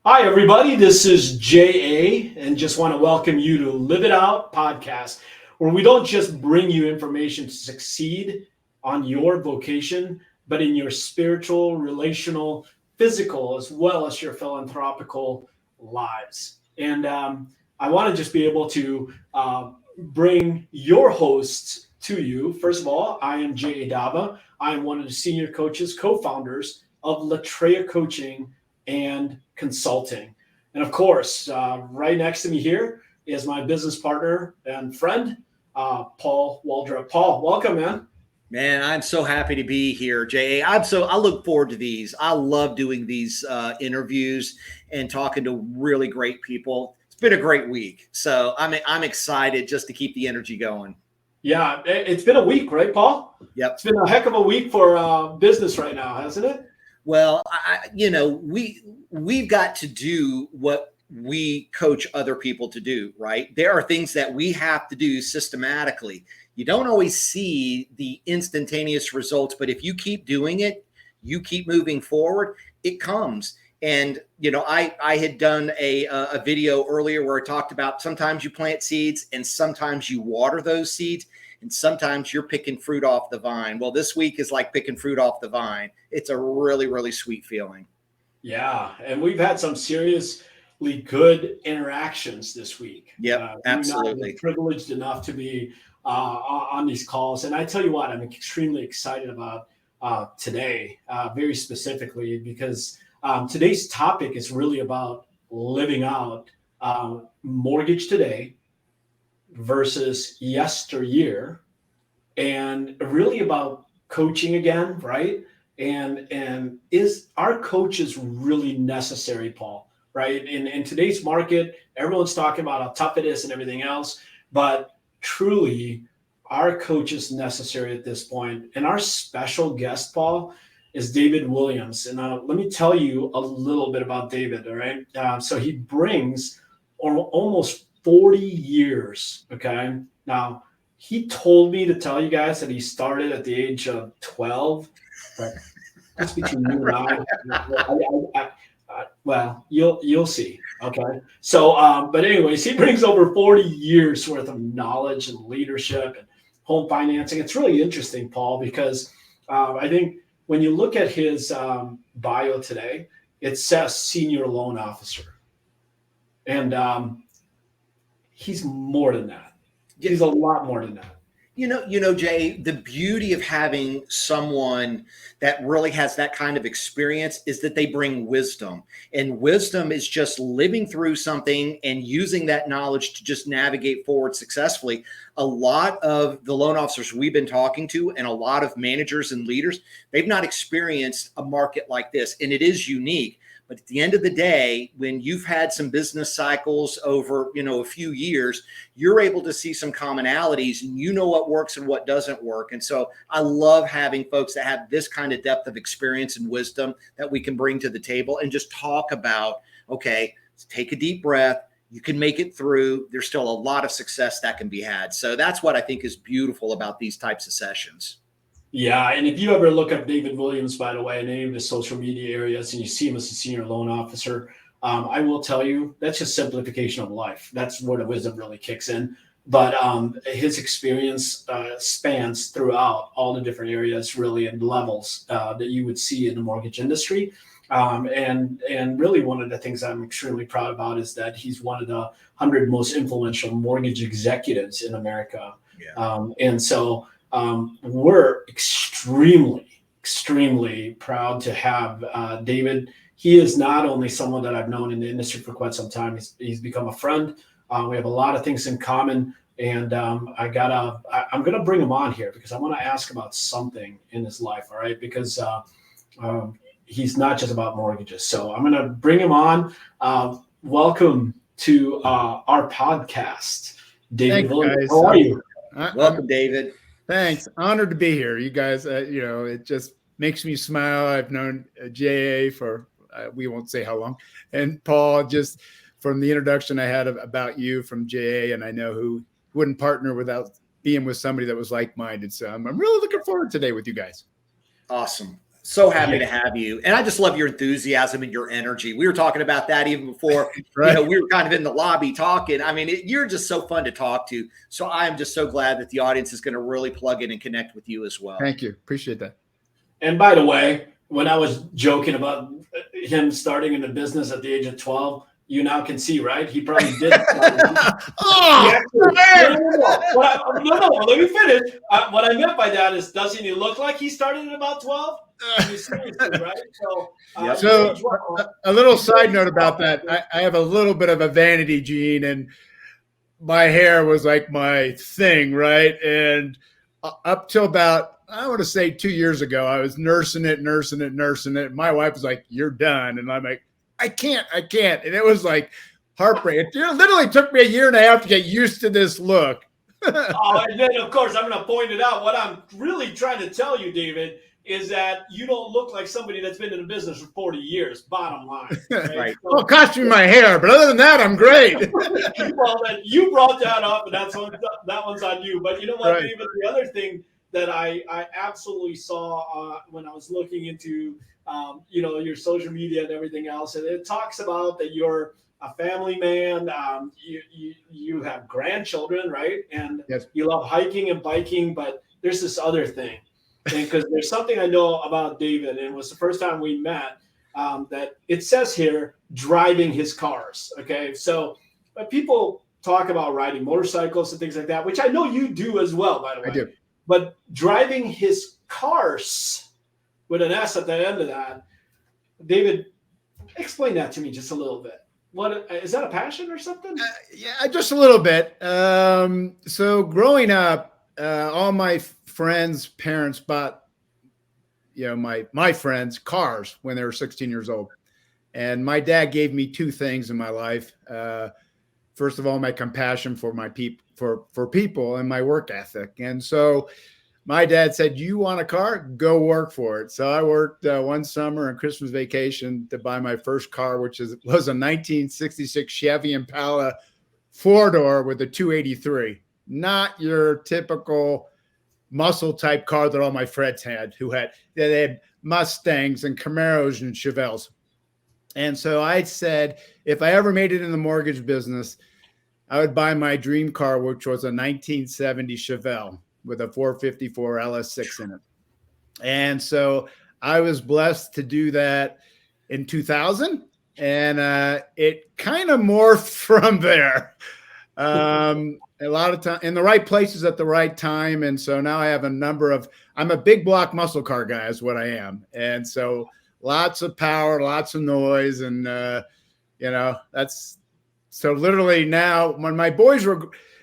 Hi, everybody. This is JA, and just want to welcome you to Live It Out podcast, where we don't just bring you information to succeed on your vocation, but in your spiritual, relational, physical, as well as your philanthropical lives. And I want to just be able to bring your hosts to you. First of all, I am JA Dava. I am one of the senior coaches, co founders of Latreia Coaching and Consulting. And of course, right next to me here is my business partner and friend, Paul Waldrop. Paul, welcome, man. Man, I'm so happy to be here, JA. I look forward to these. I love doing these interviews and talking to really great people. It's been a great week, so I'm excited just to keep the energy going. Yeah, it's been a week, right, Paul? Yep. It's been a heck of a week for business right now, hasn't it? Well, we've got to do what we coach other people to do, right? There are things that we have to do systematically. You don't always see the instantaneous results, but if you keep doing it, you keep moving forward, it comes. And, I had done a video earlier where I talked about sometimes you plant seeds and sometimes you water those seeds. And sometimes you're picking fruit off the vine. Well, this week is like picking fruit off the vine. It's a really, really sweet feeling. Yeah, and we've had some seriously good interactions this week. Yep, absolutely. We're privileged enough to be on these calls, and I tell you what, I'm extremely excited about today, very specifically, because today's topic is really about living out mortgage today versus yesteryear, and really about coaching again, right? And is our coaches really necessary, Paul? Right? In today's market, everyone's talking about how tough it is and everything else, but truly, our coach is necessary at this point. And our special guest, Paul, is David Williams. And let me tell you a little bit about David. All right. So he brings almost 40 years. Okay. Now, he told me to tell you guys that he started at the age of 12. But that's between you and I. Well, you'll see. Okay. So, but anyways, he brings over 40 years worth of knowledge and leadership and home financing. It's really interesting, Paul, because I think when you look at his bio today, it says senior loan officer, and he's more than that. He's a lot more than that. Jay, the beauty of having someone that really has that kind of experience is that they bring wisdom. And wisdom is just living through something and using that knowledge to just navigate forward successfully. A lot of the loan officers we've been talking to and a lot of managers and leaders, they've not experienced a market like this. And it is unique. But at the end of the day, when you've had some business cycles over, a few years, you're able to see some commonalities and you know what works and what doesn't work. And so I love having folks that have this kind of depth of experience and wisdom that we can bring to the table and just talk about, okay, take a deep breath. You can make it through. There's still a lot of success that can be had. So that's what I think is beautiful about these types of sessions. Yeah, and if you ever look up David Williams, by the way, in any of the social media areas, and you see him as a senior loan officer, I will tell you that's just simplification of life. That's where the wisdom really kicks in. But his experience spans throughout all the different areas, really, and levels that you would see in the mortgage industry. And really, one of the things I'm extremely proud about is that he's one of the 100 most influential mortgage executives in America. Yeah. And so we're extremely proud to have David. He is not only someone that I've known in the industry for quite some time. He's become a friend. We have a lot of things in common, and I'm gonna bring him on here because I want to ask about something in his life. All right, because he's not just about mortgages. So I'm gonna bring him on. Welcome to our podcast, David Williams. How are you? Welcome, David. Thanks. Honored to be here. You guys, it just makes me smile. I've known JA for, we won't say how long. And Paul, just from the introduction I had about you from JA, and I know who wouldn't partner without being with somebody that was like-minded. So I'm really looking forward today with you guys. Awesome. So happy to have you. And I just love your enthusiasm and your energy. We were talking about that even before, Right. we were kind of in the lobby talking. I mean, you're just so fun to talk to. So I am just so glad that the audience is going to really plug in and connect with you as well. Thank you. Appreciate that. And by the way, when I was joking about him starting in the business at the age of 12, you now can see, right? He probably did. Oh, no, let me finish. What I meant by that is, doesn't he look like he started at about 12? Seriously, right? So a little side note about that. I have a little bit of a vanity gene, and my hair was like my thing, right? And up till about, I want to say 2 years ago, I was nursing it. My wife was like, "You're done." And I'm like, I can't. And it was like heartbreaking. It literally took me a year and a half to get used to this look. And then, of course, I'm going to point it out. What I'm really trying to tell you, David, is that you don't look like somebody that's been in the business for 40 years, bottom line. Right. So, Well, it cost me my hair, but other than that, I'm great. well, then you brought that up, and that one's on you. But you know what, Right. David? The other thing that I absolutely saw when I was looking into your social media and everything else, and it talks about that you're a family man. You have grandchildren, right? And yes. You love hiking and biking, but there's this other thing, because there's something I know about David, and it was the first time we met. That it says here, driving his cars. Okay, so but people talk about riding motorcycles and things like that, which I know you do as well, by the way. I do. But driving his cars with an S at the end of that, David, explain that to me just a little bit. What is that, a passion or something? Yeah, just a little bit. So growing up, all my friends' parents bought, my friends cars when they were 16 years old. And my dad gave me two things in my life. First of all, my compassion for my for people and my work ethic. And so my dad said, "You want a car? Go work for it." So I worked one summer and Christmas vacation to buy my first car, which was a 1966 Chevy Impala 4-door with a 283. Not your typical muscle type car that all my friends had, they had Mustangs and Camaros and Chevelles. And so I said, if I ever made it in the mortgage business, I would buy my dream car, which was a 1970 Chevelle with a 454 LS6 in it. And so I was blessed to do that in 2000. And it kind of morphed from there. A lot of time in the right places at the right time. And so now I have I'm a big block muscle car guy is what I am. And so lots of power, lots of noise. And, that's so literally now when my boys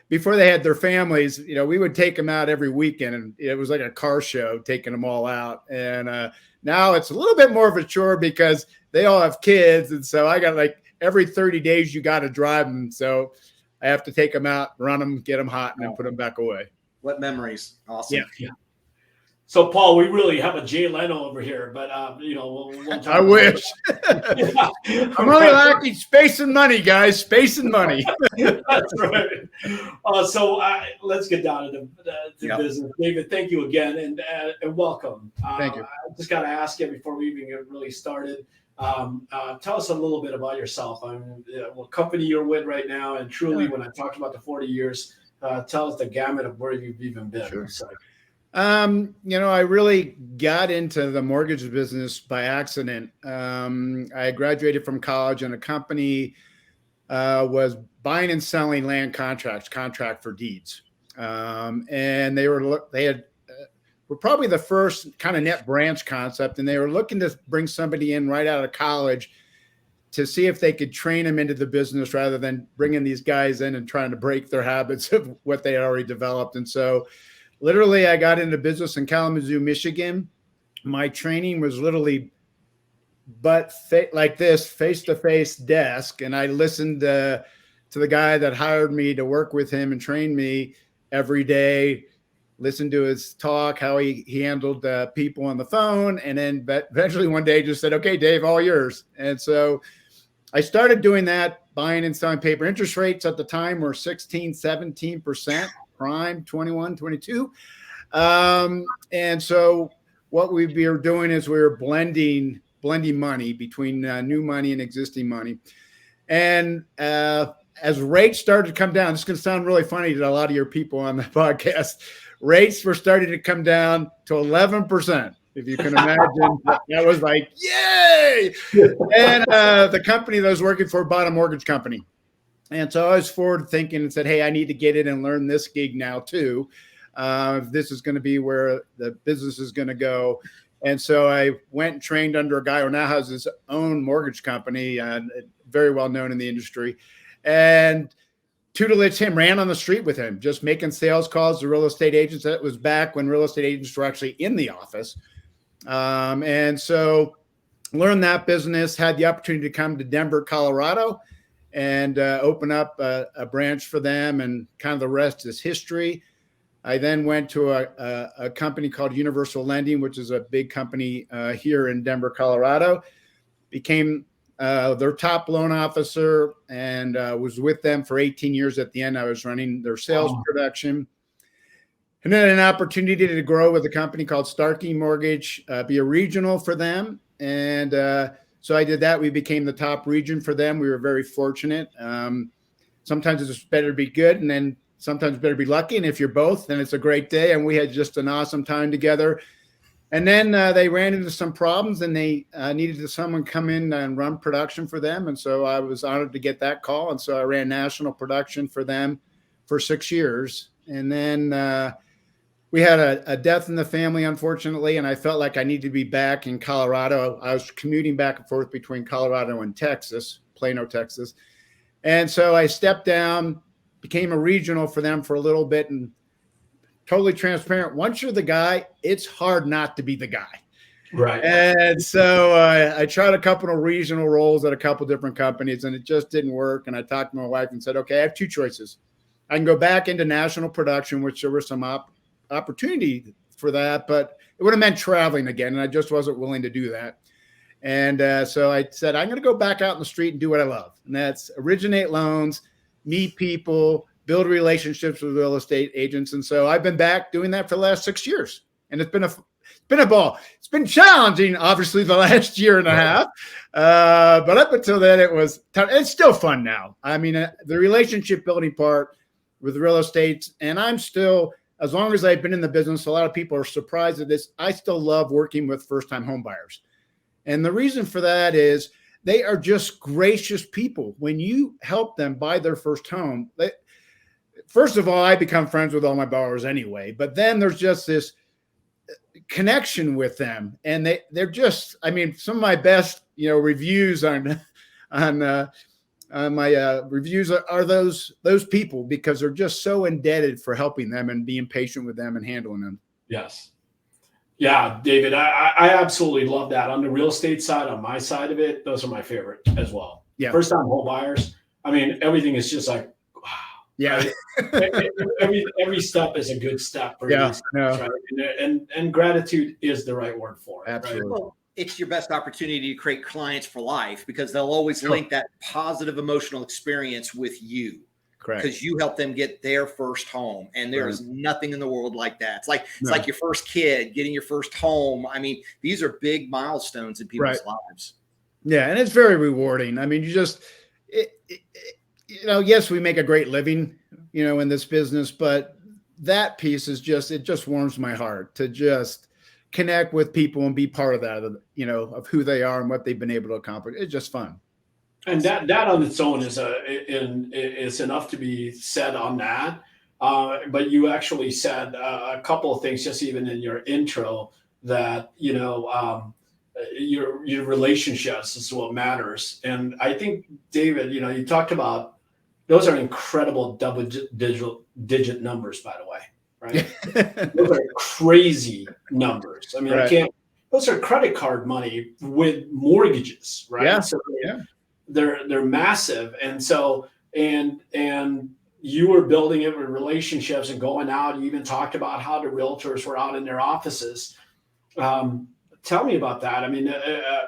before they had their families, we would take them out every weekend, and it was like a car show, taking them all out. And now it's a little bit more of a chore because they all have kids. And so I got like every 30 days you got to drive them. So I have to take them out, run them, get them hot, and then put them back away. What memories. Awesome. Yeah. So, Paul, we really have a Jay Leno over here, but we'll talk. I wish. Yeah. I'm only lacking space and money, guys. Space and money. That's right. So let's get down to the business. David, thank you again, and welcome. Thank you. I just got to ask you before we even get really started. Tell us a little bit about yourself. What company you're with right now, and truly, when I talked about the 40 years, tell us the gamut of where you've even been. Sure. So. I really got into the mortgage business by accident. I graduated from college, and a company was buying and selling land contract for deeds. And they were probably the first kind of net branch concept, and they were looking to bring somebody in right out of college to see if they could train them into the business rather than bringing these guys in and trying to break their habits of what they had already developed. And so literally, I got into business in Kalamazoo, Michigan. My training was literally like this, face-to-face desk. And I listened to the guy that hired me to work with him and train me every day, listened to his talk, how he handled people on the phone. And then eventually one day just said, "Okay, Dave, all yours." And so I started doing that, buying and selling paper. Interest rates at the time were 16, 17%. Prime 21, 22. And so what we were doing is we were blending money between new money and existing money. And as rates started to come down, this is going to sound really funny to a lot of your people on the podcast. Rates were starting to come down to 11%. If you can imagine, that was like, yay! And the company that I was working for bought a mortgage company. And so I was forward thinking and said, hey, I need to get in and learn this gig now too. This is going to be where the business is going to go. And so I went and trained under a guy who now has his own mortgage company, very well known in the industry, and tutelaged him, ran on the street with him, just making sales calls to real estate agents. That was back when real estate agents were actually in the office. And so learned that business, had the opportunity to come to Denver, Colorado, and open up a branch for them, and kind of the rest is history. I then went to a company called Universal Lending, which is a big company here in Denver, Colorado. Became their top loan officer, and was with them for 18 years. At the end, I was running their sales production. And then an opportunity to grow with a company called Starkey Mortgage, be a regional for them. And so I did that. We became the top region for them. We were very fortunate. Sometimes it's better to be good, and then sometimes better be lucky. And if you're both, then it's a great day. And we had just an awesome time together. And then they ran into some problems, and they needed someone come in and run production for them. And so I was honored to get that call. And so I ran national production for them for 6 years. And then we had a death in the family, unfortunately, and I felt like I needed to be back in Colorado. I was commuting back and forth between Colorado and Texas, Plano, Texas. And so I stepped down, became a regional for them for a little bit, and totally transparent. Once you're the guy, it's hard not to be the guy. Right. And so I tried a couple of regional roles at a couple of different companies, and it just didn't work. And I talked to my wife and said, okay, I have two choices. I can go back into national production, which there were some opportunity for that, but it would have meant traveling again, and I just wasn't willing to do that. And so I said, I'm going to go back out in the street and do what I love, and that's originate loans, meet people, build relationships with real estate agents. And so I've been back doing that for the last 6 years, and it's been a ball. It's been challenging, obviously, the last year and a half, but up until then, it was tough. It's still fun now. I mean, the relationship building part with real estate, and I'm still, as long as I've been in the business, a lot of people are surprised at this, I still love working with first-time home buyers. And the reason for that is they are just gracious people. When you help them buy their first home, first of all, I become friends with all my borrowers anyway, but then there's just this connection with them. And they're just, I mean, some of my best, reviews on my reviews are those people, because they're just so indebted for helping them and being patient with them and handling them. Yes. Yeah, David, I absolutely love that. On the real estate side, on my side of it, those are my favorite as well. Yeah. First time home buyers. I mean, everything is just like, wow. Yeah. Right? every step is a good step for these guys, right? And gratitude is the right word for it. Absolutely. Right? Well, it's your best opportunity to create clients for life, because they'll always link that positive emotional experience with you. Correct. Because you help them get their first home, and there is nothing in the world like that. It's like your first kid getting your first home. I mean, these are big milestones in people's lives. Yeah, and it's very rewarding. I mean, you just, yes, we make a great living, in this business, but that piece is it just warms my heart to just connect with people and be part of that, of who they are and what they've been able to accomplish. It's just fun. And that on its own is enough to be said on that. But you actually said a couple of things, just even in your intro, that your relationships is what matters. And I think, David, you talked about, those are incredible double-digit numbers, by the way, right? Those are crazy numbers. I mean, those are credit card money with mortgages, right? Yeah. So they're massive. And so, and you were building it with relationships and going out. You even talked about how the realtors were out in their offices. Tell me about that. I mean,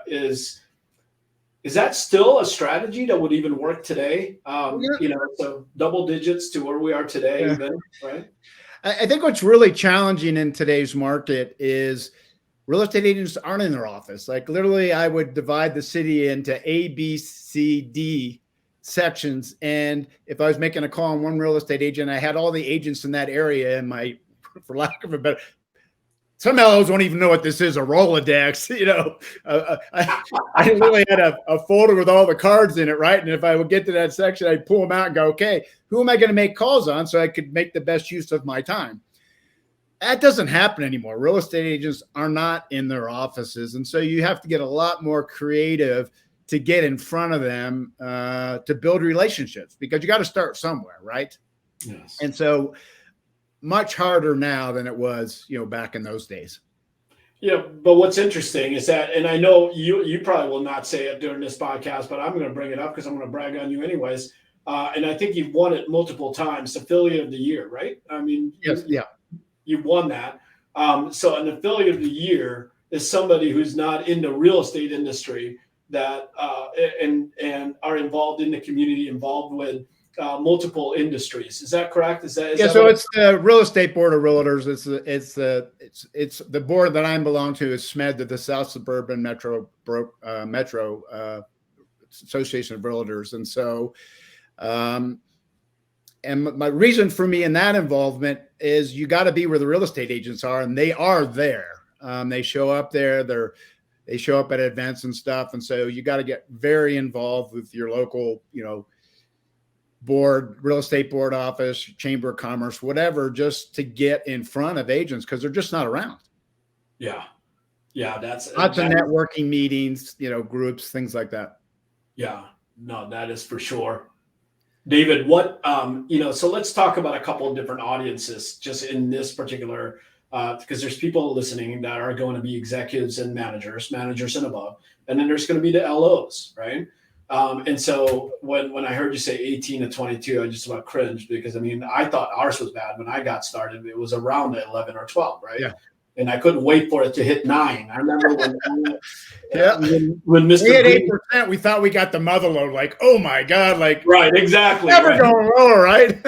is that still a strategy that would even work today? So double digits to where we are today, even, right? I think what's really challenging in today's market is real estate agents aren't in their office. Like literally, I would divide the city into A, B, C, D sections. And if I was making a call on one real estate agent, I had all the agents in that area in my, for lack of a better, some LOs don't even know what this is, a Rolodex, I literally had a folder with all the cards in it, right? And if I would get to that section, I'd pull them out and go, okay, who am I going to make calls on so I could make the best use of my time? That doesn't happen anymore. Real estate agents are not in their offices. And so you have to get a lot more creative to get in front of them to build relationships, because you got to start somewhere, right? Yes. And so much harder now than it was, back in those days. Yeah, but what's interesting is that, and I know you probably will not say it during this podcast, but I'm going to bring it up because I'm going to brag on you anyways. And I think you've won it multiple times, Affiliate of the Year, right? I mean, yes, you've won that. So an Affiliate of the Year is somebody who's not in the real estate industry that and are involved in the community, involved with multiple industries. Is that correct? Is that so it's the Real Estate Board of Realtors. It's the board that I belong to is SMED, the South Suburban Metro Association of Realtors. And so and my reason for me in that involvement is you got to be where the real estate agents are, and they are there. They show up there. They show up at events and stuff. And so you got to get very involved with your local, board, real estate board office, chamber of commerce, whatever, just to get in front of agents because they're just not around. Yeah. That's lots of networking meetings, groups, things like that. Yeah, no, that is for sure. David, what, so let's talk about a couple of different audiences just in this particular, because there's people listening that are going to be executives and managers and above, and then there's going to be the LOs, right? And so when I heard you say 18 to 22, I just about cringed because, I thought ours was bad when I got started. It was around 11 or 12, right? Yeah. And I couldn't wait for it to hit 9. I remember when Mr. We had Green, 8%, we thought we got the mother load. Like, oh my God, like right, exactly. Never going lower, right?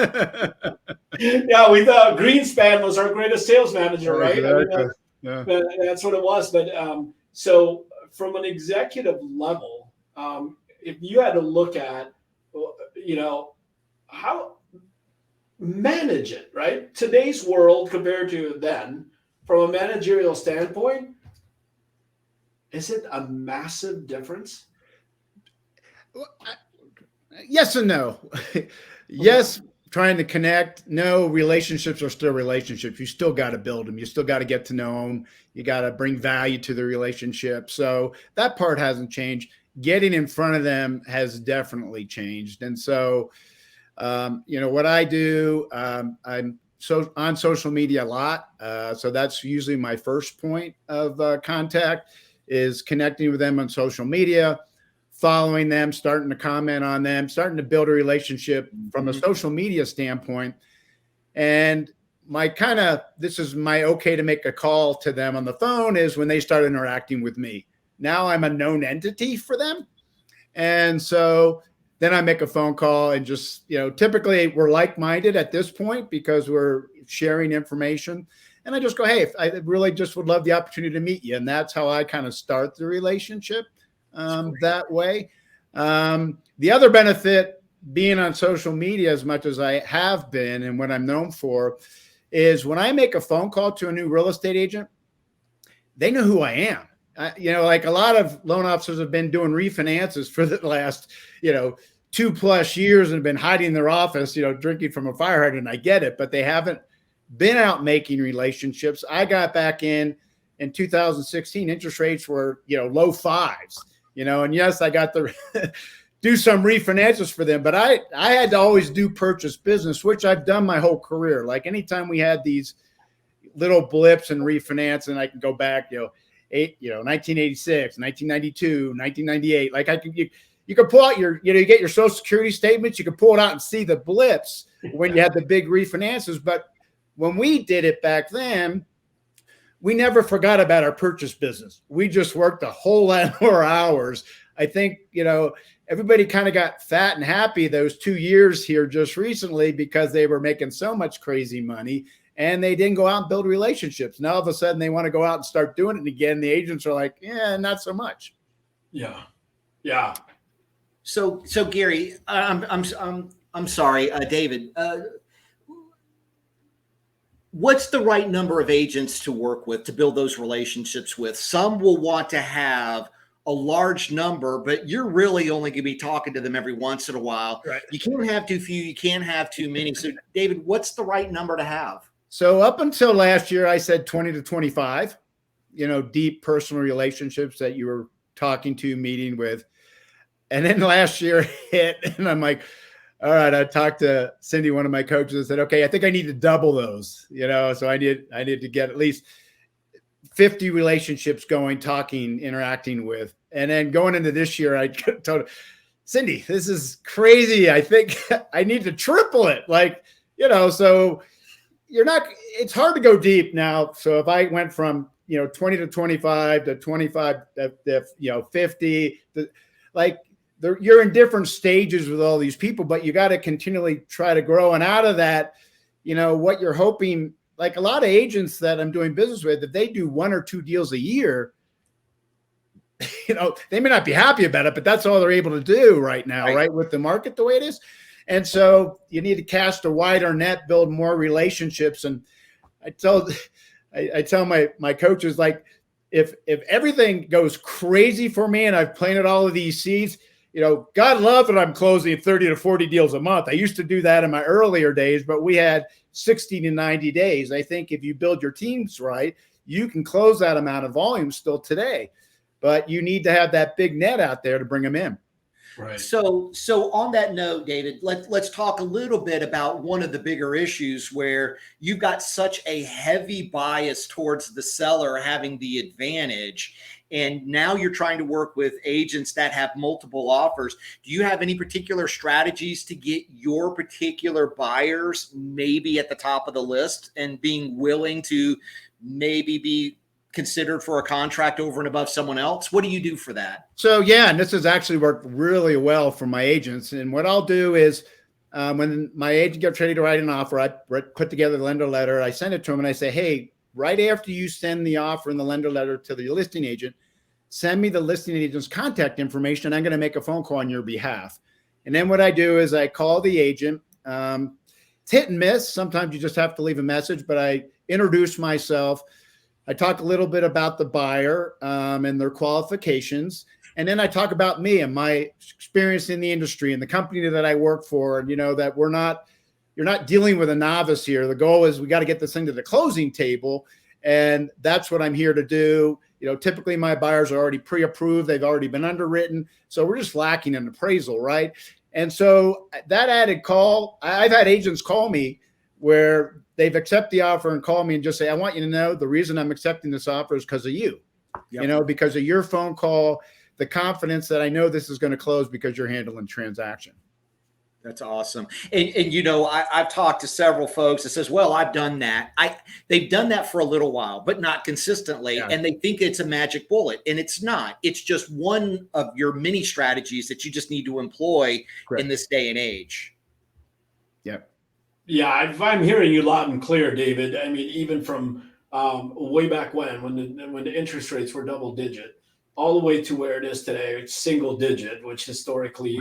Yeah, we thought Greenspan was our greatest sales manager, right? Exactly. That's what it was. But so from an executive level, if you had to look at, how manage it, right? Today's world compared to then, from a managerial standpoint, is it a massive difference? Yes and no. Yes, trying to connect. No, relationships are still relationships. You still got to build them. You still got to get to know them. You got to bring value to the relationship. So that part hasn't changed. Getting in front of them has definitely changed. And so, what I do, I'm on social media a lot. So that's usually my first point of contact is connecting with them on social media, following them, starting to comment on them, starting to build a relationship from a social media standpoint. And this is my okay to make a call to them on the phone is when they start interacting with me. Now I'm a known entity for them. And so then I make a phone call and just, typically we're like-minded at this point because we're sharing information. And I just go, hey, I really just would love the opportunity to meet you. And that's how I kind of start the relationship that way. The other benefit being on social media as much as I have been and what I'm known for is when I make a phone call to a new real estate agent, they know who I am. Like a lot of loan officers have been doing refinances for the last, 2+ years and have been hiding in their office, drinking from a fire hydrant. I get it, but they haven't been out making relationships. I got back in 2016, interest rates were, low 5s, and yes, I got to do some refinances for them, but I had to always do purchase business, which I've done my whole career. Like anytime we had these little blips and refinance, and I can go back, 1986, 1992, 1998, like you could pull out you get your social security statements, you could pull it out and see the blips when you had the big refinances. But when we did it back then, we never forgot about our purchase business. We just worked a whole lot more hours. I think, everybody kind of got fat and happy those 2 years here just recently because they were making so much crazy money and they didn't go out and build relationships. Now all of a sudden they want to go out and start doing it again. The agents are like, yeah, not so much. Yeah. Yeah. So Gary, I'm sorry, David. What's the right number of agents to work with, to build those relationships with? Some will want to have a large number, but you're really only going to be talking to them every once in a while. Right. You can't have too few. You can't have too many. So, David, what's the right number to have? So up until last year, I said 20 to 25, deep personal relationships that you were talking to, meeting with. And then last year hit, and I'm like, all right, I talked to Cindy, one of my coaches, and said, okay, I think I need to double those, so I need to get at least 50 relationships going, talking, interacting with. And then going into this year, I told her, Cindy, this is crazy. I think I need to triple it. So it's hard to go deep now. So if I went from, 20 to 25 to 25 to 50, you're in different stages with all these people, but you got to continually try to grow. And out of that, what you're hoping, like a lot of agents that I'm doing business with, if they do 1 or 2 deals a year, they may not be happy about it, but that's all they're able to do right now, right? With the market the way it is. And so you need to cast a wider net, build more relationships. And I tell my coaches, like, if everything goes crazy for me and I've planted all of these seeds, God love that I'm closing 30 to 40 deals a month. I used to do that in my earlier days, but we had 60 to 90 days. I think if you build your teams right, you can close that amount of volume still today, but you need to have that big net out there to bring them in. Right. So on that note, David, let's talk a little bit about one of the bigger issues where you've got such a heavy bias towards the seller having the advantage. And now you're trying to work with agents that have multiple offers. Do you have any particular strategies to get your particular buyers maybe at the top of the list and being willing to maybe be considered for a contract over and above someone else? What do you do for that? So, yeah, and this has actually worked really well for my agents. And what I'll do is when my agent gets ready to write an offer, I put together the lender letter. I send it to him and I say, hey, right after you send the offer and the lender letter to the listing agent, send me the listing agent's contact information, and I'm going to make a phone call on your behalf. And then what I do is I call the agent. It's hit and miss. Sometimes you just have to leave a message, but I introduce myself. I talk a little bit about the buyer and their qualifications. And then I talk about me and my experience in the industry and the company that I work for. And, that you're not dealing with a novice here. The goal is we got to get this thing to the closing table. And that's what I'm here to do. Typically my buyers are already pre-approved. They've already been underwritten. So we're just lacking an appraisal, right? And so that added call, I've had agents call me where they've accepted the offer and call me and just say, I want you to know the reason I'm accepting this offer is because of you, because of your phone call, the confidence that I know this is going to close because you're handling transaction. That's awesome. And I've talked to several folks that says, well, I've done that. They've done that for a little while, but not consistently. Yeah. And they think it's a magic bullet, and it's not. It's just one of your many strategies that you just need to employ in this day and age. Yep. Yeah, I'm hearing you loud and clear, David. I mean, even from way back when the interest rates were double digit, all the way to where it is today, it's single digit, which historically,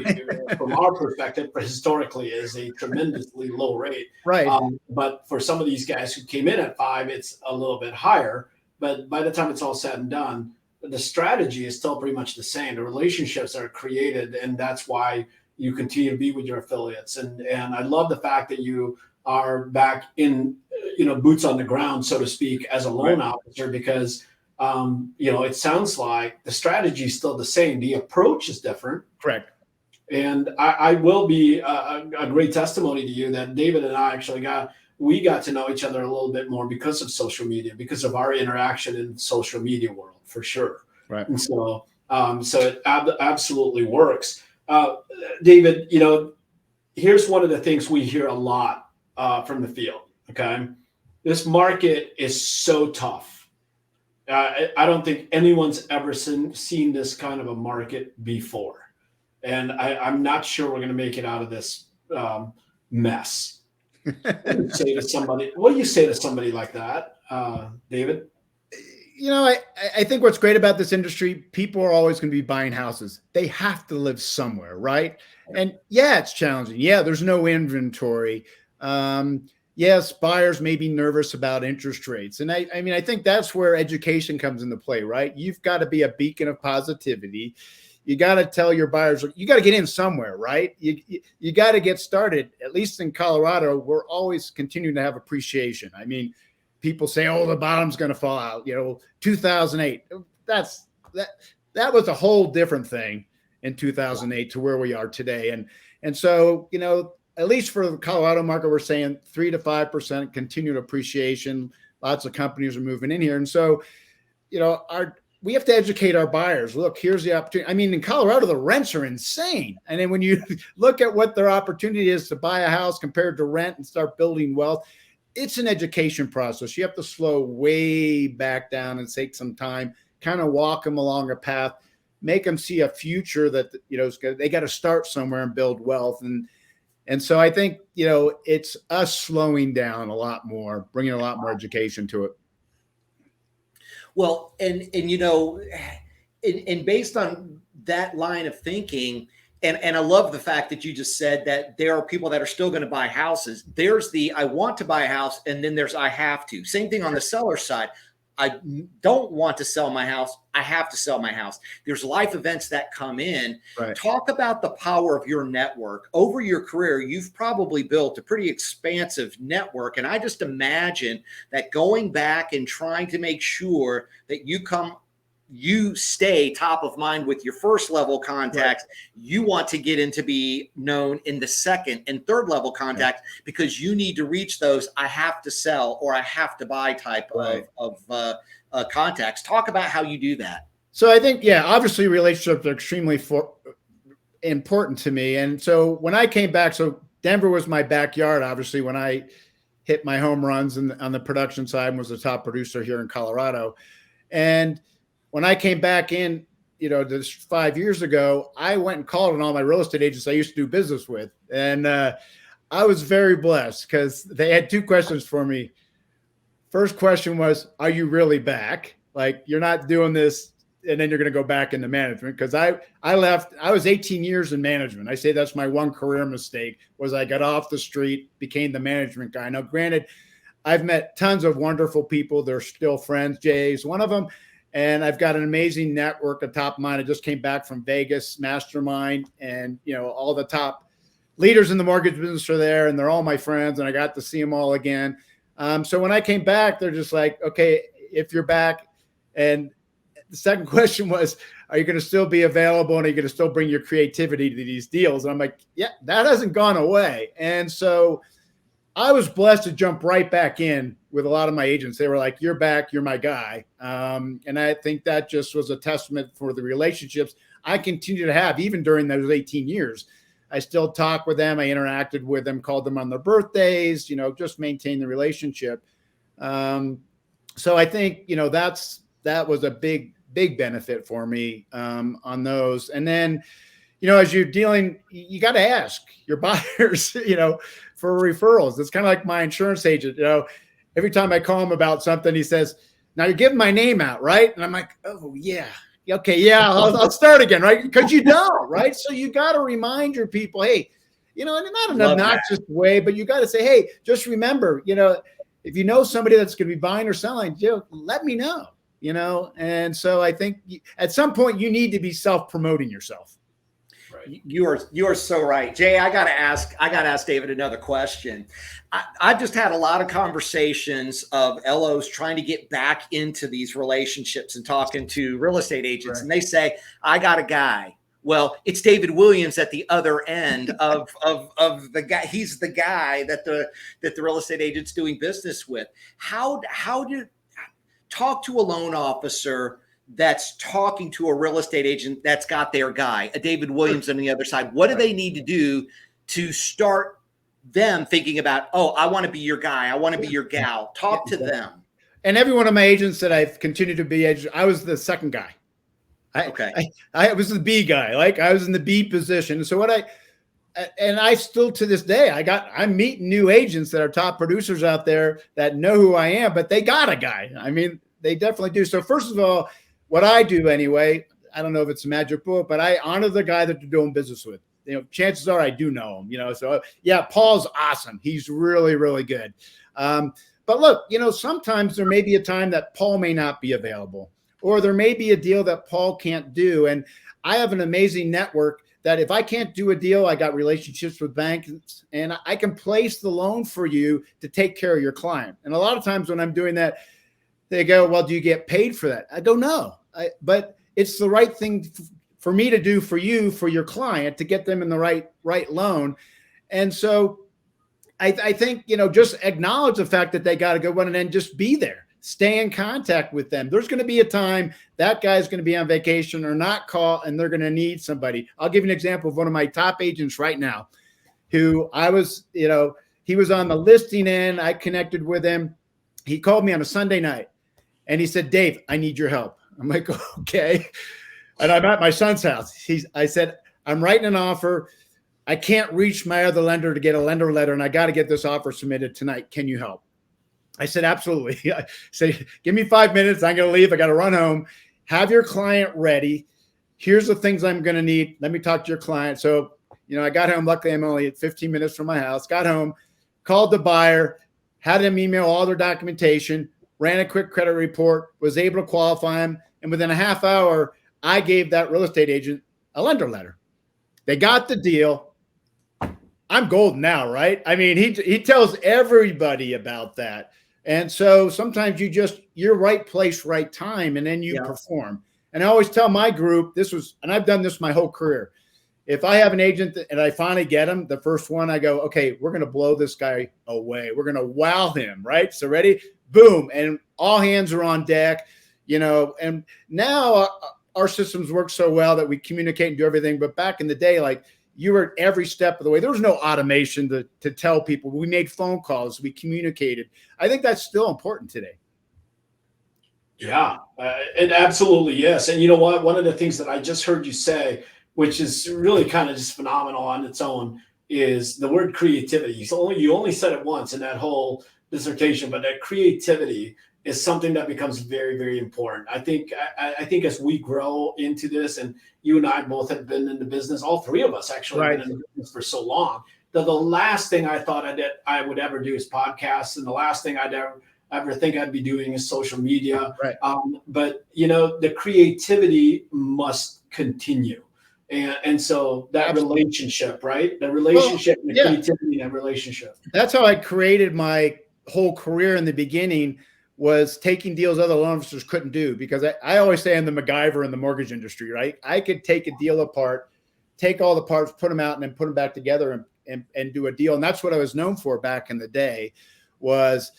from our perspective, historically is a tremendously low rate. Right. But for some of these guys who came in at 5, it's a little bit higher. But by the time it's all said and done, the strategy is still pretty much the same. The relationships are created, and that's why you continue to be with your affiliates. And I love the fact that you are back in, boots on the ground, so to speak, as a loan officer, because it sounds like the strategy is still the same. The approach is different. Correct. And I will be a great testimony to you that David and I actually got to know each other a little bit more because of social media, because of our interaction in the social media world, for sure. Right. And so it absolutely works. David, here's one of the things we hear a lot from the field. Okay. This market is so tough. I don't think anyone's ever seen this kind of a market before. And I'm not sure we're going to make it out of this mess. What do you say to somebody? What do you say to somebody like that, David? I think what's great about this industry, people are always going to be buying houses. They have to live somewhere, right? And yeah, it's challenging. Yeah, there's no inventory. Yes, buyers may be nervous about interest rates. And I mean, I think that's where education comes into play, right? You've got to be a beacon of positivity. You got to tell your buyers, you got to get in somewhere, right? You got to get started. At least in Colorado, we're always continuing to have appreciation. I mean, people say, "Oh, the bottom's going to fall out." 2008. That was a whole different thing in 2008 to where we are today. And so, at least for the Colorado market, we're saying 3 to 5% continued appreciation. Lots of companies are moving in here, and so, we have to educate our buyers. Look, here's the opportunity. I mean, in Colorado, the rents are insane. And then when you look at what their opportunity is to buy a house compared to rent and start building wealth, it's an education process. You have to slow way back down and take some time, kind of walk them along a path, make them see a future that, they got to start somewhere and build wealth. And so I think, it's us slowing down a lot more, bringing a lot more education to it. Well, and based on that line of thinking, and I love the fact that you just said that there are people that are still going to buy houses. There's the I want to buy a house, and then there's I have to. Same thing on the seller side. I don't want to sell my house. I have to sell my house. There's life events that come in. Right. Talk about the power of your network. Over your career, you've probably built a pretty expansive network. And I just imagine that going back and trying to make sure that you stay top of mind with your first level contacts. Right. You want to get into be known in the second and third level contacts, right, because you need to reach those I have to sell or I have to buy type right. of contacts. Talk about how you do that. So I think, obviously relationships are extremely important to me. And so when I came back, so Denver was my backyard, obviously, when I hit my home runs on the production side and was the top producer here in Colorado. And when I came back in, this 5 years ago, I went and called on all my real estate agents I used to do business with. And I was very blessed because they had two questions for me. First question was, are you really back? Like, you're not doing this and then you're going to go back into management? Because I left, I was 18 years in management. I say that's my one career mistake was I got off the street, became the management guy. Now, granted, I've met tons of wonderful people. They're still friends. Jay's one of them. And I've got an amazing network of top of mind. I just came back from Vegas Mastermind, and all the top leaders in the mortgage business are there, and they're all my friends, and I got to see them all again. So when I came back, they're just like, okay, if you're back. And the second question was, are you going to still be available, and are you going to still bring your creativity to these deals? And I'm like, yeah, that hasn't gone away. And so I was blessed to jump right back in with a lot of my agents. They were like, you're back, you're my guy. And I think that just was a testament for the relationships I continue to have, even during those 18 years. I still talk with them. I interacted with them, called them on their birthdays, just maintain the relationship. So I think, that was a big benefit for me on those. And then, as you're dealing, you got to ask your buyers, for referrals. It's kind of like my insurance agent, every time I call him about something, he says, now you're giving my name out, right? And I'm like, oh yeah. Okay. Yeah. I'll start again. Right. Because you don't, right. So you got to remind your people, hey, and not an obnoxious way, but you got to say, hey, just remember, if you know somebody that's going to be buying or selling, let me know, And so I think at some point you need to be self-promoting yourself. Right. You are so right, Jay. I gotta ask David another question. I've just had a lot of conversations of LOs trying to get back into these relationships and talking to real estate agents, right, and they say, I got a guy. Well, it's David Williams at the other end of the guy. He's the guy that the real estate agent's doing business with. How do talk to a loan officer that's talking to a real estate agent that's got their guy, a David Williams on the other side? What do they need to do to start them thinking about, oh, I want to be your guy, I want to be your gal? Talk to them. And every one of my agents that I've continued to be, I was the second guy. I was the B guy. Like I was in the B position. So and I still to this day, I'm meeting new agents that are top producers out there that know who I am, but they got a guy. I mean, they definitely do. So first of all, what I do anyway, I don't know if it's a magic bullet, but I honor the guy that they're doing business with. You know, chances are I do know him, you know, so yeah, Paul's awesome. He's really, really good. But look, you know, sometimes there may be a time that Paul may not be available, or there may be a deal that Paul can't do. And I have an amazing network that if I can't do a deal, I got relationships with banks and I can place the loan for you to take care of your client. And a lot of times when I'm doing that, they go, well, do you get paid for that? I go, no, but it's the right thing for me to do for you, for your client, to get them in the right loan. And so I think, you know, just acknowledge the fact that they got a good one and then just be there. Stay in contact with them. There's going to be a time that guy's going to be on vacation or not call, and they're going to need somebody. I'll give you an example of one of my top agents right now who I was, you know, he was on the listing end. I connected with him. He called me on a Sunday night and he said, Dave, I need your help. I'm like, okay. And I'm at my son's house. I said, I'm writing an offer. I can't reach my other lender to get a lender letter, and I got to get this offer submitted tonight. Can you help? I said, absolutely. I said, give me 5 minutes. I'm going to leave. I got to run home. Have your client ready. Here's the things I'm going to need. Let me talk to your client. So, you know, I got home. Luckily, I'm only at 15 minutes from my house. Got home, called the buyer, had them email all their documentation, ran a quick credit report, was able to qualify them. And within a half hour, I gave that real estate agent a lender letter. They got the deal. I'm golden now, right? I mean, he tells everybody about that. And so sometimes you're right place, right time, and then you perform. And I always tell my group, and I've done this my whole career. If I have an agent and I finally get him, the first one, I go, okay, we're going to blow this guy away. We're going to wow him, right? So ready? Boom. And all hands are on deck, you know, and now our systems work so well that we communicate and do everything. But back in the day, like, you were at every step of the way. There was no automation to tell people. We made phone calls. We communicated. I think that's still important today. Yeah, and absolutely, yes. And you know what? One of the things that I just heard you say, which is really kind of just phenomenal on its own, is the word creativity. You only said it once in that whole dissertation, but that creativity is something that becomes very, very important. I think as we grow into this, and you and I both have been in the business, all three of us actually have been in the business for so long, that the last thing I thought I would ever do is podcasts, and the last thing I'd ever think I'd be doing is social media. Right. But you know, the creativity must continue. And so that relationship, right? The relationship, and the creativity in that relationship. That's how I created my whole career in the beginning, was taking deals other loan officers couldn't do, because I always say I'm the MacGyver in the mortgage industry, right? I could take a deal apart, take all the parts, put them out, and then put them back together and do a deal. And that's what I was known for back in the day, was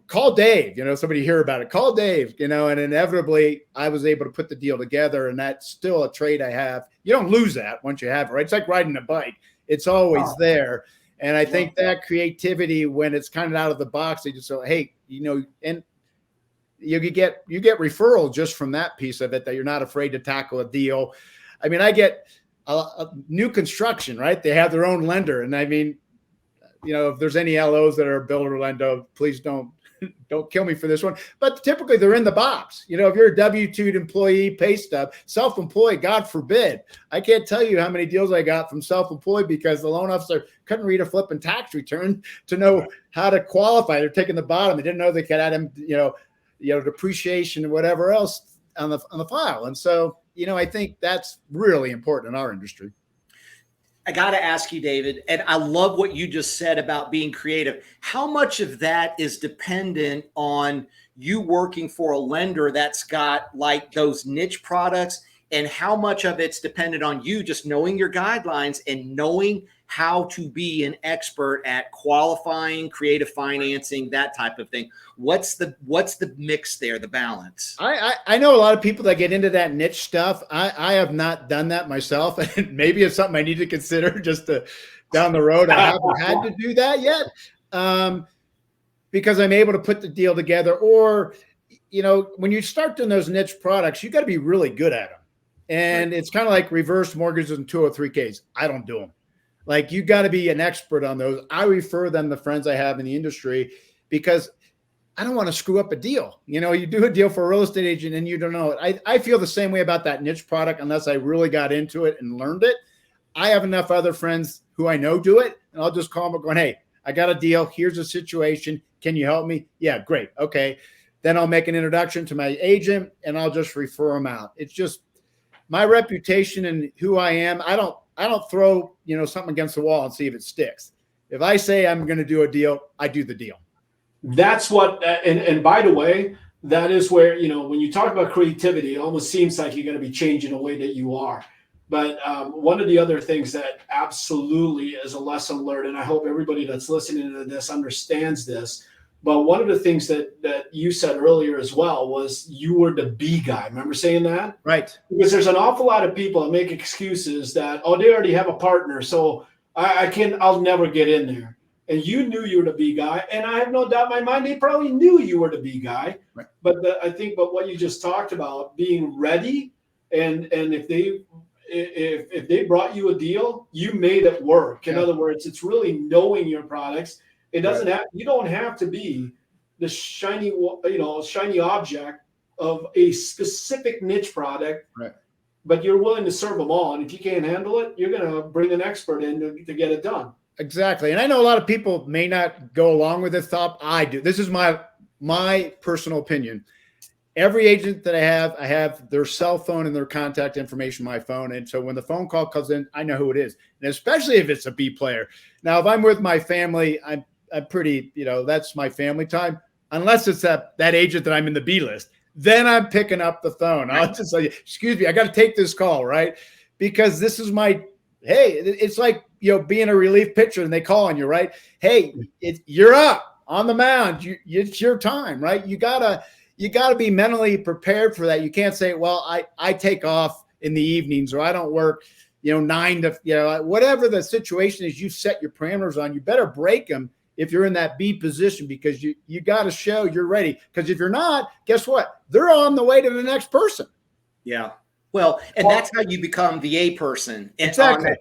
call Dave, you know, somebody hear about it, call Dave, you know, and inevitably I was able to put the deal together. And that's still a trait I have. You don't lose that once you have it, right? It's like riding a bike. It's always there. And I think that creativity, when it's kind of out of the box, they just say, hey, you know, and you get referral just from that piece of it, that you're not afraid to tackle a deal. I mean, I get a new construction, right? They have their own lender. And I mean, you know, if there's any LOs that are builder lender, please don't kill me for this one. But typically they're in the box. You know, if you're a W-2 employee, pay stub, self-employed, God forbid. I can't tell you how many deals I got from self-employed because the loan officer couldn't read a flipping tax return to know how to qualify. They're taking the bottom. They didn't know they could add them, you know, depreciation and whatever else on the file. And so, you know, I think that's really important in our industry. I got to ask you, David, and I love what you just said about being creative. How much of that is dependent on you working for a lender that's got like those niche products, and how much of it's dependent on you just knowing your guidelines and knowing how to be an expert at qualifying, creative financing, that type of thing? What's the mix there, the balance? I know a lot of people that get into that niche stuff. I have not done that myself, and maybe it's something I need to consider just down the road. I haven't had to do that yet, because I'm able to put the deal together. Or, you know, when you start doing those niche products, you got to be really good at them. And it's kind of like reverse mortgages and 203Ks. I don't do them. Like, you got to be an expert on those. I refer them to friends I have in the industry because I don't want to screw up a deal. You do a deal for a real estate agent and you don't know it. I feel the same way about that niche product unless I really got into it and learned it. I have enough other friends who I know do it, and I'll just call them going, hey, I got a deal. Here's a situation. Can you help me? Yeah, great. Okay. Then I'll make an introduction to my agent and I'll just refer them out. It's just my reputation and who I am. I don't throw, something against the wall and see if it sticks. If I say I'm going to do a deal, I do the deal. That's what, and by the way, that is where, when you talk about creativity, it almost seems like you're going to be changing the way that you are. But one of the other things that absolutely is a lesson learned, and I hope everybody that's listening to this understands this, but one of the things that you said earlier as well was you were the B guy. Remember saying that? Right. Because there's an awful lot of people that make excuses that, oh, they already have a partner, so I'll never get in there. And you knew you were the B guy, and I have no doubt in my mind they probably knew you were the B guy. Right. But I think, what you just talked about, being ready, and if they brought you a deal, you made it work. In other words, it's really knowing your products. It doesn't have, you don't have to be the shiny object of a specific niche product, right, but you're willing to serve them all. And if you can't handle it, you're going to bring an expert in to get it done. Exactly. And I know a lot of people may not go along with this thought. I do. This is my personal opinion. Every agent that I have their cell phone and their contact information on my phone. And so when the phone call comes in, I know who it is. And especially if it's a B player. Now, if I'm with my family, I'm pretty, that's my family time. Unless it's that agent that I'm in the B list, then I'm picking up the phone. I'll just say, excuse me, I got to take this call, right? Because this is hey, it's like, being a relief pitcher and they call on you, right? Hey, you're up on the mound. It's your time, right? You gotta be mentally prepared for that. You can't say, well, I take off in the evenings, or I don't work, 9 to, whatever the situation is, you set your parameters on. You better break them if you're in that B position, because you got to show you're ready. Because if you're not, guess what? They're on the way to the next person. Yeah. Well, and that's how you become the A person. Exactly.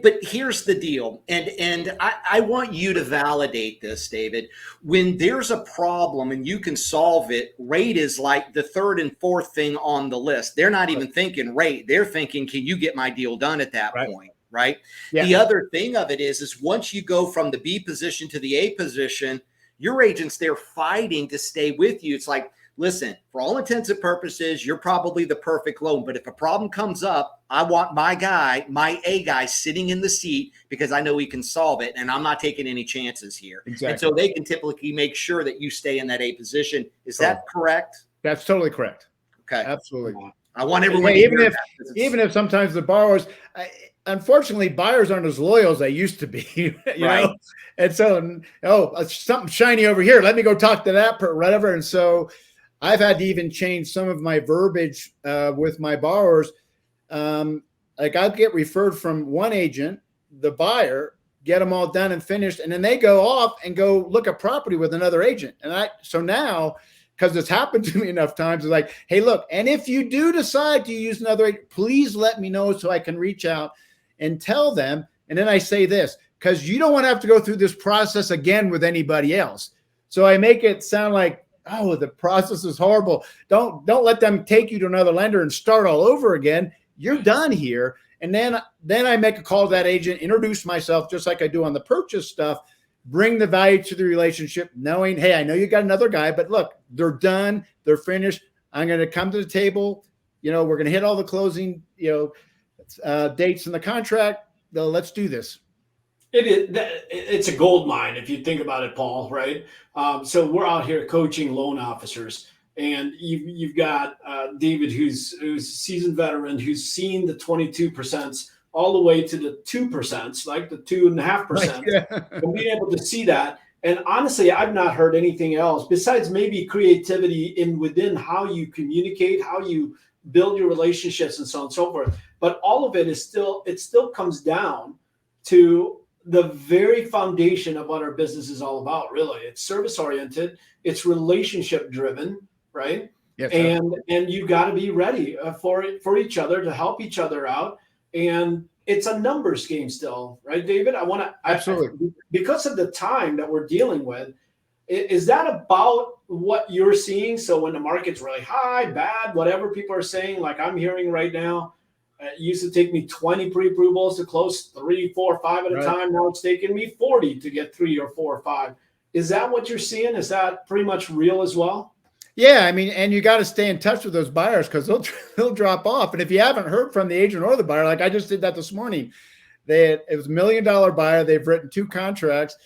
But here's the deal, and I want you to validate this, David. When there's a problem and you can solve it, rate is like the third and fourth thing on the list. They're not even thinking rate. They're thinking, can you get my deal done at that point, right? Yeah. The other thing of it is once you go from the B position to the A position, your agent's there fighting to stay with you. It's like, listen, for all intents and purposes, you're probably the perfect loan. But if a problem comes up, I want my A guy sitting in the seat because I know he can solve it. And I'm not taking any chances here. Exactly. And so they can typically make sure that you stay in that A position. Is that correct? That's totally correct. Okay. Absolutely. I want everyone even if sometimes the borrowers, unfortunately, buyers aren't as loyal as they used to be, you know? And so, something shiny over here. Let me go talk to that person, whatever. And so I've had to even change some of my verbiage with my borrowers. Like I'll get referred from one agent, the buyer, get them all done and finished. And then they go off and go look at property with another agent. And so now, because it's happened to me enough times, it's like, hey, look, and if you do decide to use another agent, please let me know so I can reach out and tell them. And then I say this, because you don't want to have to go through this process again with anybody else. So I make it sound like, oh, the process is horrible. Don't let them take you to another lender and start all over again. You're done here. And then I make a call to that agent, introduce myself just like I do on the purchase stuff, bring the value to the relationship, knowing, hey, I know you got another guy, but look, they're done. They're finished. I'm going to come to the table. We're going to hit all the closing, dates in the contract. Let's do this. It's a gold mine if you think about it, Paul, right? So we're out here coaching loan officers, and you've got David, who's a seasoned veteran, who's seen the 22% all the way to the 2%, like the 2.5%, and being able to see that. And honestly, I've not heard anything else besides maybe creativity within how you communicate, how you build your relationships, and so on and so forth. But all of it still comes down to the very foundation of what our business is all about, really. It's service oriented, it's relationship driven, right? Yes, and you got to be ready for each other to help each other out. And it's a numbers game still, right, David? absolutely. Because of the time that we're dealing with. Is that about what you're seeing? So when the market's really high, bad, whatever people are saying, like I'm hearing right now, it used to take me 20 pre-approvals to close 3, 4, 5 at a Right. time. Now it's taking me 40 to get 3 or 4 or 5. Is that what you're seeing? Is that pretty much real as well? Yeah, I mean, and you got to stay in touch with those buyers because they'll drop off. And if you haven't heard from the agent or the buyer, like I just did that this morning, it was $1 million buyer. They've written 2 contracts,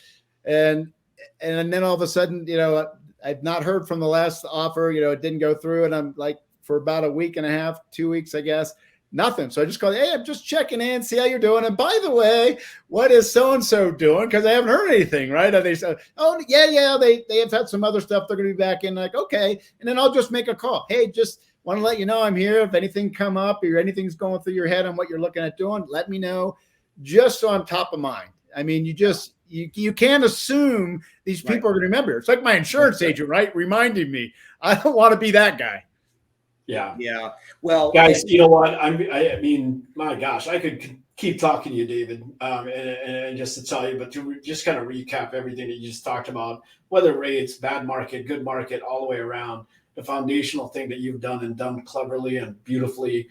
and then all of a sudden, I've not heard from the last offer. It didn't go through, and I'm like for about a week and a half, 2 weeks, I guess, nothing. So I just called, hey, I'm just checking in, see how you're doing. And by the way, what is so-and-so doing? Because I haven't heard anything, right? And they said, oh, yeah, they have had some other stuff. They're going to be back in. Like, okay. And then I'll just make a call. Hey, just want to let you know I'm here. If anything come up or anything's going through your head on what you're looking at doing, let me know. Just so I'm top of mind. I mean, you can't assume these people are going to remember. It's like my insurance agent, right? Reminding me. I don't want to be that guy. Yeah. Well, guys, you know what? I mean, my gosh, I could keep talking to you, David, and just to tell you, but to just kind of recap everything that you just talked about, whether rates, bad market, good market, all the way around, the foundational thing that you've done and done cleverly and beautifully,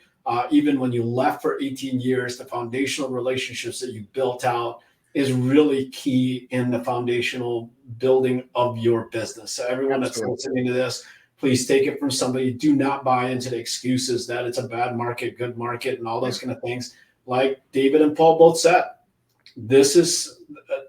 even when you left for 18 years, the foundational relationships that you built out is really key in the foundational building of your business. So everyone that's listening to this, please take it from somebody. Do not buy into the excuses that it's a bad market, good market, and all those kind of things. Like David and Paul both said, this is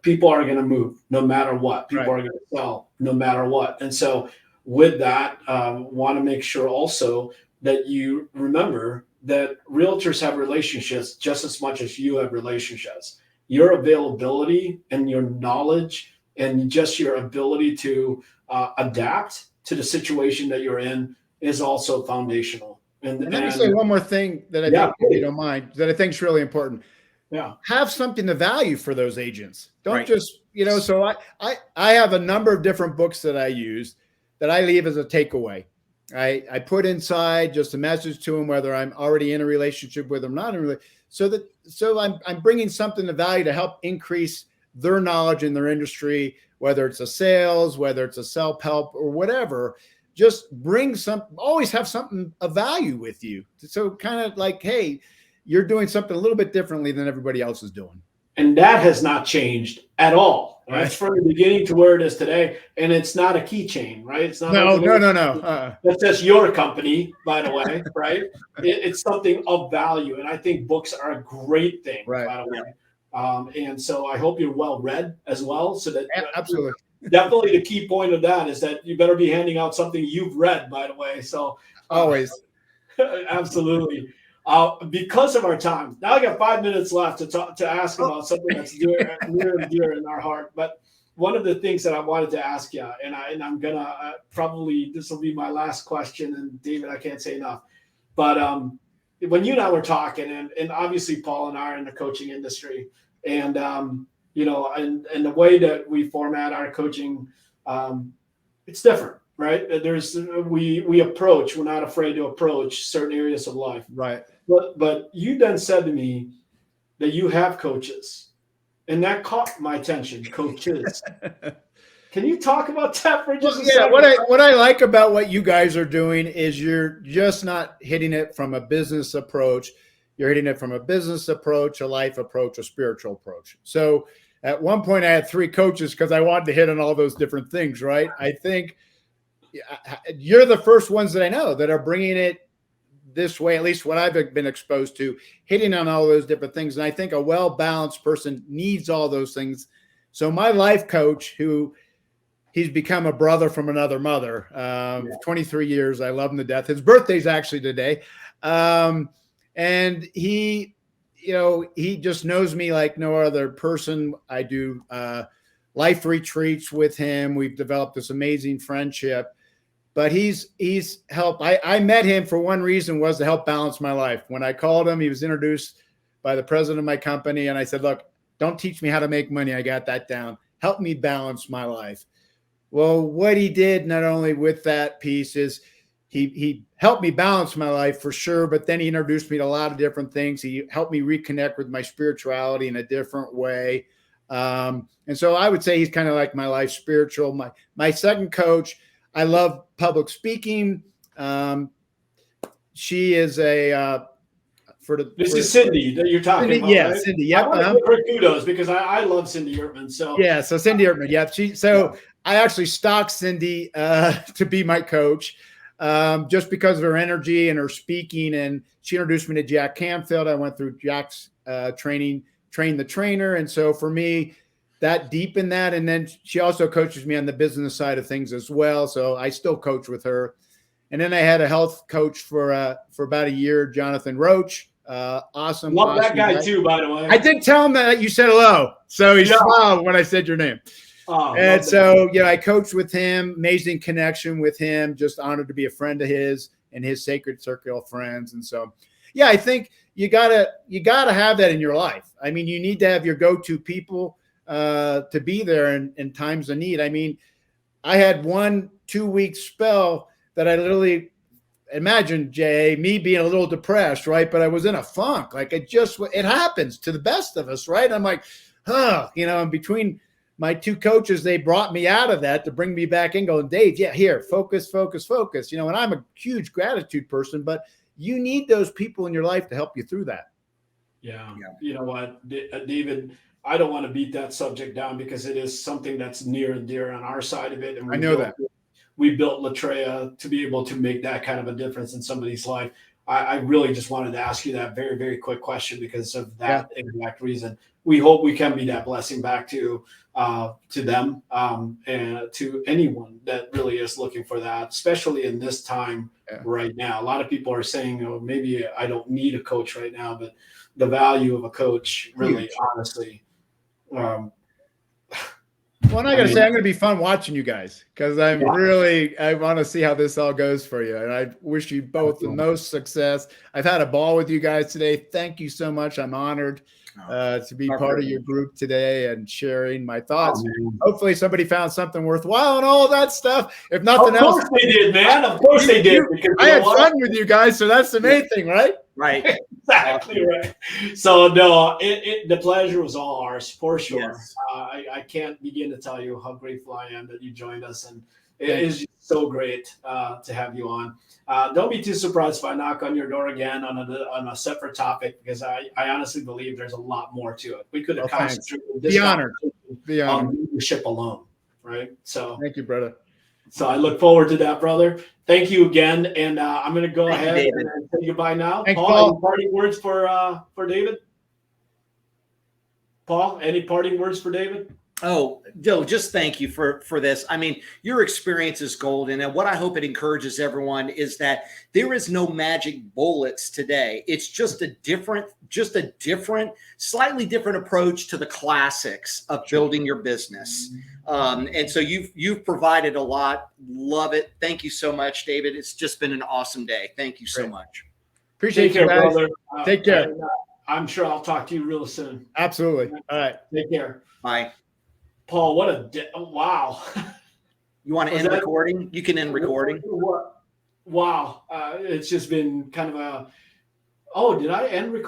people are going to move no matter what. People are going to sell no matter what. And so with that, want to make sure also that you remember that realtors have relationships just as much as you have relationships. Your availability and your knowledge and just your ability to adapt to the situation that you're in is also foundational. And let me say one more thing that I think, if you don't mind, that I think is really important. Yeah. Have something to value for those agents. Don't just, so I have a number of different books that I use that I leave as a takeaway. I put inside just a message to them, whether I'm already in a relationship with them, not in a relationship. So I'm bringing something to value to help increase their knowledge in their industry, whether it's a sales, whether it's a self-help or whatever. Just bring always have something of value with you. So kind of like, hey, you're doing something a little bit differently than everybody else is doing. And that has not changed at all. Right? It's from the beginning to where it is today. And it's not a keychain, right? It's not. No. That's just your company, by the way, right? It's something of value. And I think books are a great thing, by the way. And so I hope you're well read as well. So that absolutely. Definitely the key point of that is that you better be handing out something you've read, by the way. So always. Absolutely. Because of our time, now I got 5 minutes left to ask about something that's near and dear in our heart. But one of the things that I wanted to ask you, and I'm gonna probably this will be my last question. And David, I can't say enough. But when you and I were talking, and obviously Paul and I are in the coaching industry, and and the way that we format our coaching, it's different. Right. We approach, we're not afraid to approach certain areas of life. Right. But you then said to me that you have coaches, and that caught my attention. Coaches. Can you talk about that for just a second? What I like about what you guys are doing is you're just not hitting it from a business approach. You're hitting it from a business approach, a life approach, a spiritual approach. So at one point I had 3 coaches because I wanted to hit on all those different things. Right. I think you're the first ones that I know that are bringing it this way, at least what I've been exposed to, hitting on all those different things. And I think a well-balanced person needs all those things. So my life coach, he's become a brother from another mother, 23 years. I love him to death. His birthday's actually today. And he just knows me like no other person. I do life retreats with him. We've developed this amazing friendship. But he's helped. I met him for one reason, was to help balance my life. When I called him, he was introduced by the president of my company. And I said, look, don't teach me how to make money. I got that down. Help me balance my life. Well, what he did, not only with that piece, is he helped me balance my life for sure, but then he introduced me to a lot of different things. He helped me reconnect with my spirituality in a different way. And so I would say he's kind of like my life spiritual. My second coach, I love public speaking. She is this is Cindy that you're talking Cindy, about. yeah, right? Cindy. Yep. I want to give her kudos because I love Cindy Ertman. So yeah, so Cindy Ertman. Yep. I actually stalked Cindy to be my coach, just because of her energy and her speaking. And she introduced me to Jack Canfield. I went through Jack's training, Train the Trainer, and so for me, that deepened that. And then she also coaches me on the business side of things as well. So I still coach with her. And then I had a health coach for about a year, Jonathan Roach. Awesome. Love that guy too, by the way. I did tell him that you said hello. So he smiled when I said your name. Oh, and so, I coached with him, amazing connection with him, just honored to be a friend of his and his sacred circle of friends. And so, I think you gotta have that in your life. I mean, you need to have your go-to people to be there in times of need. I mean, I had 1-2 week spell that I literally imagine, Jay, me being a little depressed, right? But I was in a funk. Like it happens to the best of us, right? I'm like, and between my two coaches, they brought me out of that to bring me back in going, Dave, here, focus. And I'm a huge gratitude person, but you need those people in your life to help you through that. Yeah. You know what, David, I don't want to beat that subject down because it is something that's near and dear on our side of it. And I know that. We built Latreia to be able to make that kind of a difference in somebody's life. I really just wanted to ask you that very, very quick question because of that exact reason. We hope we can be that blessing back to them and to anyone that really is looking for that, especially in this time right now. A lot of people are saying, maybe I don't need a coach right now, but the value of a coach really, honestly, well, and I got to say, I'm going to be fun watching you guys because I want to see how this all goes for you. And I wish you both the most success. I've had a ball with you guys today. Thank you so much. I'm honored to be part of your group today and sharing my thoughts. Hopefully somebody found something worthwhile and all that stuff. If nothing else. Of course they did, man. Of course they did. Because I had fun with you guys, so that's the main thing, right? Right. Exactly right. So no, the pleasure was all ours for sure. Yes. I can't begin to tell you how grateful I am that you joined us, and it is so great to have you on. Don't be too surprised if I knock on your door again on a separate topic because I honestly believe there's a lot more to it. We could have concentrated this on leadership alone, right? So thank you, brother. So I look forward to that, brother. Thank you again, and I'm going to go ahead and say goodbye now. Thanks, Paul, any parting words for David? Paul, any parting words for David? Oh, Joe, just thank you for this. I mean, your experience is golden. And what I hope it encourages everyone is that there is no magic bullets today. It's just a different, slightly different approach to the classics of building your business. And so you've provided a lot. Love it. Thank you so much, David. It's just been an awesome day. Thank you so much. Appreciate you, guys. Brother. Take care. I'm sure I'll talk to you real soon. Absolutely. All right. Take care. Bye. Paul, what a wow. You want to end recording? You can end recording. Wow. It's just been kind of did I end recording?